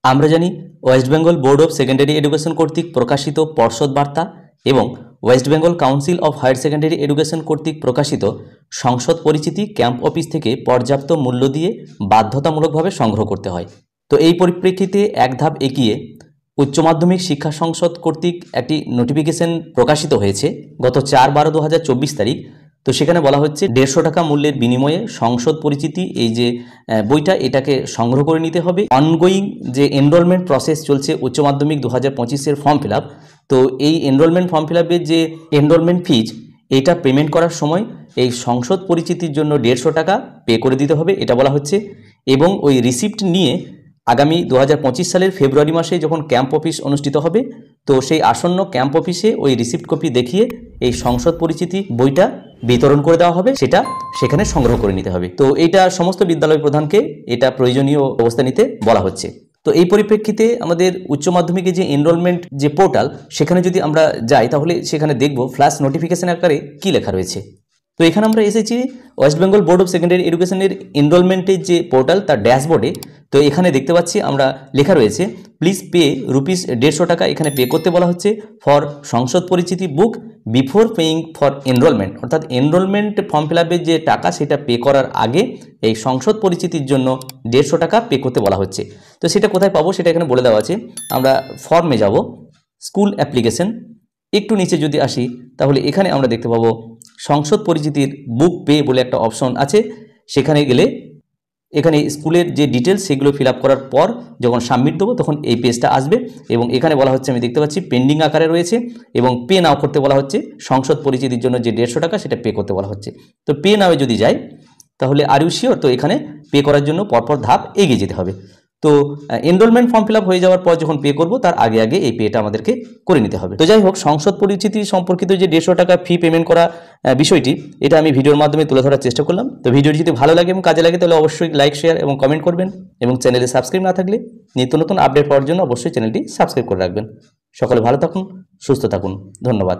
আমরা জানি West Bengal board of secondary education কর্তৃক প্রকাশিত পর্ষদ বার্তা এবং West Bengal council of higher secondary education কর্তৃক প্রকাশিত সংসদ পরিচিতি ক্যাম্প অফিস থেকে পর্যাপ্ত মূল্য দিয়ে বাধ্যতামূলকভাবে সংগ্রহ করতে হয়। তো এই পরিপ্রেক্ষিতে এক ধাপ এগিয়ে উচ্চ মাধ্যমিক শিক্ষা সংসদ কর্তৃক একটি নোটিফিকেশন প্রকাশিত হয়েছে গত 4/12/2024 তারিখ। তো সেখানে বলা হচ্ছে 150 টাকা মূল্যের বিনিময়ে সংসদ পরিচিতি এই যে বইটা এটাকে সংগ্রহ করে নিতে হবে। অনগোয়িং যে এনরোলমেন্ট প্রসেস চলছে উচ্চ মাধ্যমিক 2025-এর ফর্ম ফিল আপ, তো এই এনরোলমেন্ট ফর্ম ফিল আপের যে এনরোলমেন্ট ফিজ এটা পেমেন্ট করার সময় এই সংসদ পরিচিতির জন্য 150 টাকা পে করে দিতে হবে, এটা বলা হচ্ছে। এবং ওই রিসিপ্ট নিয়ে আগামী 2025 সালের ফেব্রুয়ারি মাসে যখন ক্যাম্প অফিস অনুষ্ঠিত হবে, তো সেই আসন্ন ক্যাম্প অফিসে ওই রিসিপ্ট কপি দেখিয়ে এই সংসদ পরিচিতি বইটা বিতরণ করে দেওয়া হবে, সেটা সেখানে সংগ্রহ করে নিতে হবে। তো এইটা সমস্ত বিদ্যালয় প্রধানকে এটা প্রয়োজনীয় ব্যবস্থা নিতে বলা হচ্ছে। তো এই পরিপ্রেক্ষিতে আমাদের উচ্চ মাধ্যমিকের যে এনরোলমেন্ট যে পোর্টাল সেখানে যদি আমরা যাই তাহলে সেখানে দেখব ফ্ল্যাশ নোটিফিকেশন আকারে কি লেখা রয়েছে। তো এখানে আমরা এসেছি West Bengal board of secondary এডুকেশনের এনরোলমেন্টের যে পোর্টাল তার ড্যাশবোর্ডে। তো এখানে দেখতে পাচ্ছি আমরা লেখা রয়েছে প্লিজ পে ₹150 টাকা এখানে পে করতে বলা হচ্ছে ফর সংসদ পরিচিতি book before paying for enrolment, অর্থাৎ এনরোলমেন্ট ফর্ম ফিল আপের যে টাকা সেটা পে করার আগে এই সংসদ পরিচিতির জন্য 150 টাকা পে করতে বলা হচ্ছে। তো সেটা কোথায় পাবো সেটা এখানে বলে দেওয়া আছে। আমরা ফর্মে যাব, স্কুল অ্যাপ্লিকেশন, একটু নিচে যদি আসি তাহলে এখানে আমরা দেখতে পাবো সংসদ পরিচিতির বুক পে বলে একটা অপশন আছে। সেখানে গেলে এখানে স্কুলের যে ডিটেলস সেগুলো ফিল আপ করার পর যখন সাবমিট দেবো তখন এই পেজটা আসবে এবং এখানে বলা হচ্ছে, আমি দেখতে পাচ্ছি পেন্ডিং আকারে রয়েছে এবং পে নাও করতে বলা হচ্ছে। সংসদ পরিচিতির জন্য যে 150 টাকা সেটা পে করতে বলা হচ্ছে। তো পে নাও যদি যাই তাহলে আর ইউ শিওর, তো এখানে পে করার জন্য পরপর ধাপ এগিয়ে যেতে হবে। তো এনরোলমেন্ট ফর্ম ফিল আপ হয়ে যাওয়ার পর যখন পে করব তার আগে আগে এই পেটা আমাদেরকে করে নিতে হবে। তো যাই হোক, সংসদ পরিচিতি সম্পর্কিত যে 150 টাকা ফি পেমেন্ট করা বিষয়টি এটা আমি ভিডিওর মাধ্যমে তুলে ধরার চেষ্টা করলাম। তো ভিডিওটি যদি ভালো লাগে এবং কাজে লাগে তাহলে অবশ্যই লাইক, শেয়ার এবং কমেন্ট করবেন এবং চ্যানেলে সাবস্ক্রাইব না থাকলে নিত্য নতুন আপডেট পাওয়ার জন্য অবশ্যই চ্যানেলটি সাবস্ক্রাইব করে রাখবেন। সকলে ভালো থাকুন, সুস্থ থাকুন, ধন্যবাদ।